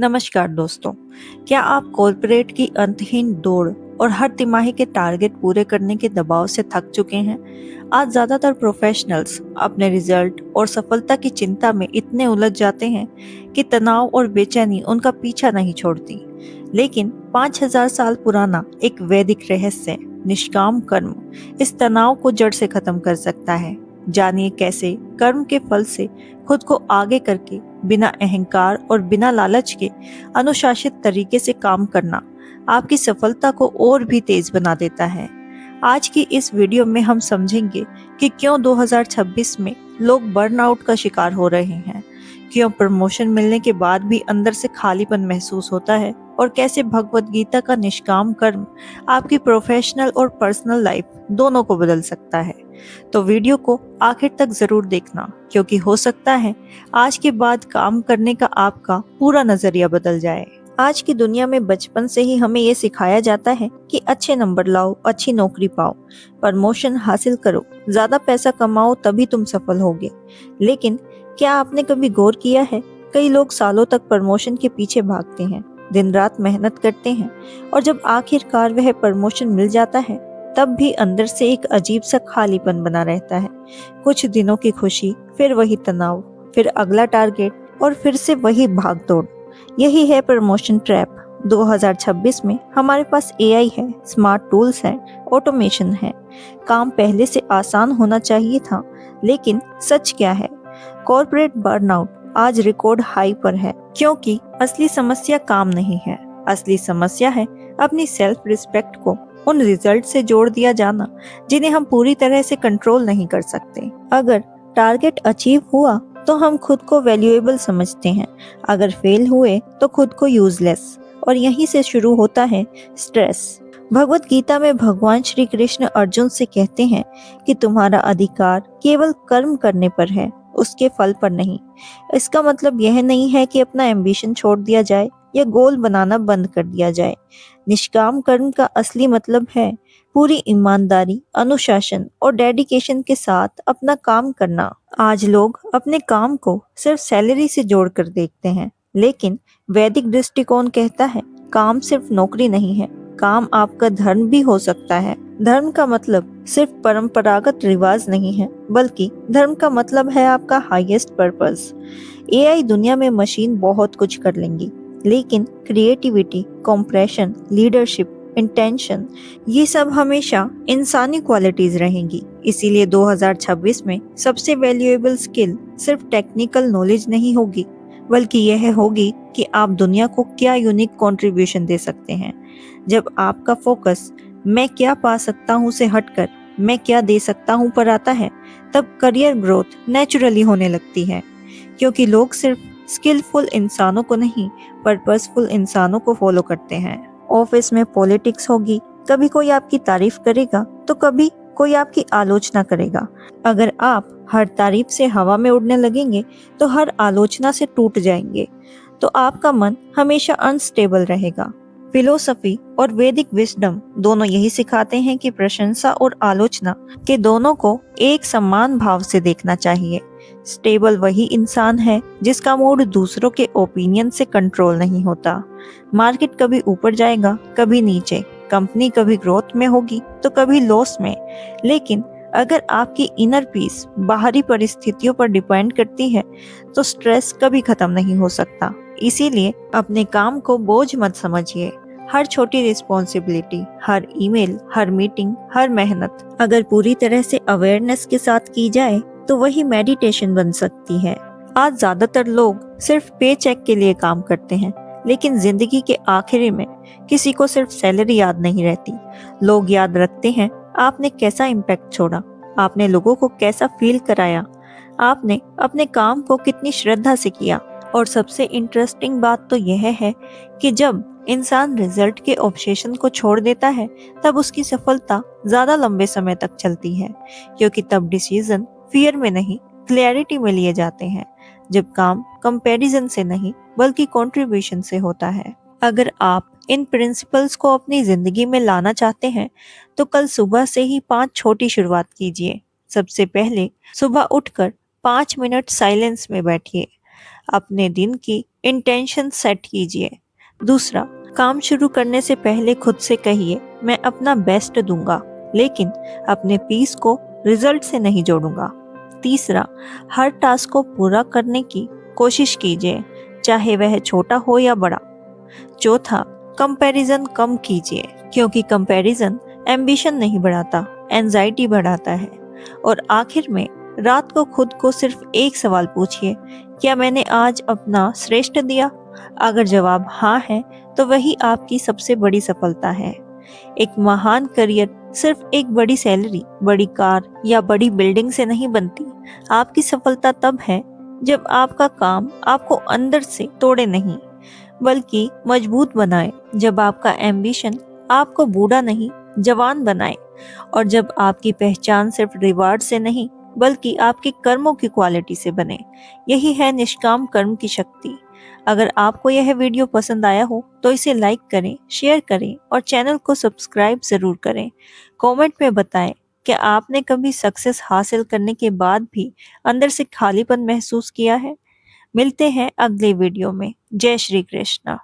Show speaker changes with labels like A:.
A: नमस्कार दोस्तों। क्या आप कॉर्पोरेट की अंतहीन दौड़ और हर तिमाही के टारगेट पूरे करने के दबाव से थक चुके हैं? आज ज्यादातर प्रोफेशनल्स अपने रिजल्ट और सफलता की चिंता में इतने उलझ जाते हैं कि तनाव और बेचैनी उनका पीछा नहीं छोड़ती। लेकिन 5000 साल पुराना एक वैदिक रहस्य, निष्काम कर्म, इस तनाव को जड़ से खत्म कर सकता है। जानिए कैसे कर्म के फल से खुद को आगे करके बिना अहंकार और बिना लालच के अनुशासित तरीके से काम करना आपकी सफलता को और भी तेज बना देता है। आज की इस वीडियो में हम समझेंगे कि क्यों 2026 में लोग बर्नआउट का शिकार हो रहे हैं, क्यों प्रमोशन मिलने के बाद भी अंदर से खालीपन महसूस होता है और कैसे भगवत गीता का निष्काम कर्म आपकी प्रोफेशनल और पर्सनल लाइफ दोनों को बदल सकता है। तो वीडियो को आखिर तक जरूर देखना, क्योंकि हो सकता है आज के बाद काम करने का आपका पूरा नजरिया बदल जाए। आज की दुनिया में बचपन से ही हमें ये सिखाया जाता है कि अच्छे नंबर लाओ, अच्छी नौकरी पाओ, प्रमोशन हासिल करो, ज्यादा पैसा कमाओ, तभी तुम सफल होगे। लेकिन क्या आपने कभी गौर किया है, कई लोग सालों तक प्रमोशन के पीछे भागते हैं, दिन रात मेहनत करते हैं, और जब आखिरकार वह प्रमोशन मिल जाता है तब भी अंदर से एक अजीब सा खालीपन बना रहता है। कुछ दिनों की खुशी, फिर वही तनाव, फिर अगला टारगेट और फिर से वही भागदौड़। यही है प्रमोशन ट्रैप। 2026 में हमारे पास एआई है, स्मार्ट टूल्स हैं, ऑटोमेशन है, काम पहले से आसान होना चाहिए था। लेकिन सच क्या है? कॉर्पोरेट बर्नआउट आज रिकॉर्ड हाई पर है, क्योंकि असली समस्या काम नहीं है। असली समस्या है अपनी सेल्फ रिस्पेक्ट को उन रिजल्ट से जोड़ दिया जाना जिन्हें हम पूरी तरह से कंट्रोल नहीं कर सकते। अगर टारगेट अचीव हुआ तो हम खुद को वैल्यूएबल समझते हैं, अगर फेल हुए तो खुद को यूजलेस, और यहीं से शुरू होता है स्ट्रेस। भगवत गीता में भगवान श्री कृष्ण अर्जुन से कहते हैं कि तुम्हारा अधिकार केवल कर्म करने पर है, उसके फल पर नहीं। इसका मतलब यह नहीं है कि अपना एम्बिशन छोड़ दिया जाए या गोल बनाना बंद कर दिया जाए। निष्काम कर्म का असली मतलब है पूरी ईमानदारी, अनुशासन और डेडिकेशन के साथ अपना काम करना। आज लोग अपने काम को सिर्फ सैलरी से जोड़कर देखते हैं, लेकिन वैदिक दृष्टिकोण कहता है काम सिर्फ नौकरी नहीं है, काम आपका धर्म भी हो सकता है। धर्म का मतलब सिर्फ परंपरागत रिवाज नहीं है, बल्कि धर्म का मतलब है आपका हाईएस्ट पर्पस। एआई दुनिया में मशीन बहुत कुछ कर लेंगी, लेकिन क्रिएटिविटी, कॉम्प्रेशन, लीडरशिप, इंटेंशन, ये सब हमेशा इंसानी क्वालिटीज रहेंगी। इसीलिए 2026 में सबसे वैल्यूएबल स्किल सिर्फ टेक्निकल नॉलेज नहीं होगी, बल्कि यह होगी कि आप दुनिया को क्या यूनिक कंट्रीब्यूशन दे सकते हैं। जब आपका फोकस मैं क्या पा सकता हूँ से हटकर मैं क्या दे सकता हूँ पर आता है, तब करियर ग्रोथ नेचुरली होने लगती है, क्योंकि लोग सिर्फ स्किलफुल इंसानों को नहीं, पर्पसफुल इंसानों को फॉलो करते हैं। ऑफिस में पॉलिटिक्स होगी, कभी कोई आपकी तारीफ करेगा तो कभी कोई आपकी आलोचना करेगा। अगर आप हर तारीफ से हवा में उड़ने लगेंगे तो हर आलोचना से टूट जाएंगे, तो आपका मन हमेशा अनस्टेबल रहेगा। फिलोसफी और वैदिक विजडम दोनों यही सिखाते हैं कि प्रशंसा और आलोचना के दोनों को एक समान भाव से देखना चाहिए। स्टेबल वही इंसान है जिसका मूड दूसरों के ओपिनियन से कंट्रोल नहीं होता। मार्केट कभी ऊपर जाएगा, कभी नीचे, कंपनी कभी ग्रोथ में होगी तो कभी लॉस में, लेकिन अगर आपकी इनर पीस बाहरी परिस्थितियों पर डिपेंड करती है तो स्ट्रेस कभी खत्म नहीं हो सकता। इसीलिए अपने काम को बोझ मत समझिए। हर छोटी रिस्पॉन्सिबिलिटी, हर ईमेल, हर मीटिंग, हर मेहनत अगर पूरी तरह से अवेयरनेस के साथ की जाए तो वही मेडिटेशन बन सकती है। आज ज्यादातर लोग सिर्फ पे चेक के लिए काम करते हैं, लेकिन जिंदगी के आखिरी में किसी को सिर्फ सैलरी याद नहीं रहती। लोग याद रखते हैं आपने कैसा इम्पैक्ट छोड़ा, आपने लोगों को कैसा फील कराया, आपने अपने काम को कितनी श्रद्धा से किया। और सबसे इंटरेस्टिंग बात तो यह है कि जब इंसान रिजल्ट के ऑब्सेशन को छोड़ देता है तब उसकी सफलता ज्यादा लंबे समय तक चलती है, क्योंकि तब डिसीजन फियर में नहीं, क्लैरिटी में लिए जाते हैं। जब काम कंपैरिजन से नहीं बल्कि कंट्रीब्यूशन से होता है। अगर आप इन प्रिंसिपल्स को अपनी जिंदगी में लाना चाहते हैं तो कल सुबह से ही 5 छोटी शुरुआत कीजिए। सबसे पहले सुबह उठकर 5 मिनट साइलेंस में बैठिए। अपने दिन की इंटेंशन सेट कीजिए। दूसरा, काम शुरू करने से पहले खुद से कहिए, मैं अपना बेस्ट दूंगा, लेकिन अपने पीस को रिजल्ट से नहीं जोड़ूंगा। तीसरा, हर टास्क को पूरा करने की कोशिश कीजिए, चाहे वह छोटा हो या बड़ा। चौथा, कंपैरिजन कम कीजिए, क्योंकि कंपैरिजन एम्बिशन नहीं बढ़ाता, एंजाइटी बढ़ाता है। और आखिर में, रात को खुद को सिर्फ एक सवाल पूछिए, क्या मैंने आज अपना श्रेष्ठ दिया? अगर जवाब हाँ है, तो वही आपकी सबसे बड़ी सफलता है। एक महान करियर सिर्फ एक बड़ी सैलरी, बड़ी कार या बड़ी बिल्डिंग से नहीं बनती। आपकी सफलता तब है जब आपका काम आपको अंदर से तोड़े नहीं, बल्कि मजबूत बनाए। जब आपका एम्बिशन आपको बूढ़ा नहीं, जवान बनाए। और जब आपकी पहचान सिर्फ रिवार्ड से नहीं, बल्कि आपके कर्मों की क्वालिटी से बने। यही है निष्काम कर्म की शक्ति। अगर आपको यह वीडियो पसंद आया हो तो इसे लाइक करें, शेयर करें और चैनल को सब्सक्राइब जरूर करें। कमेंट में बताएं कि आपने कभी सक्सेस हासिल करने के बाद भी अंदर से खालीपन महसूस किया है। मिलते हैं अगले वीडियो में। जय श्री कृष्णा।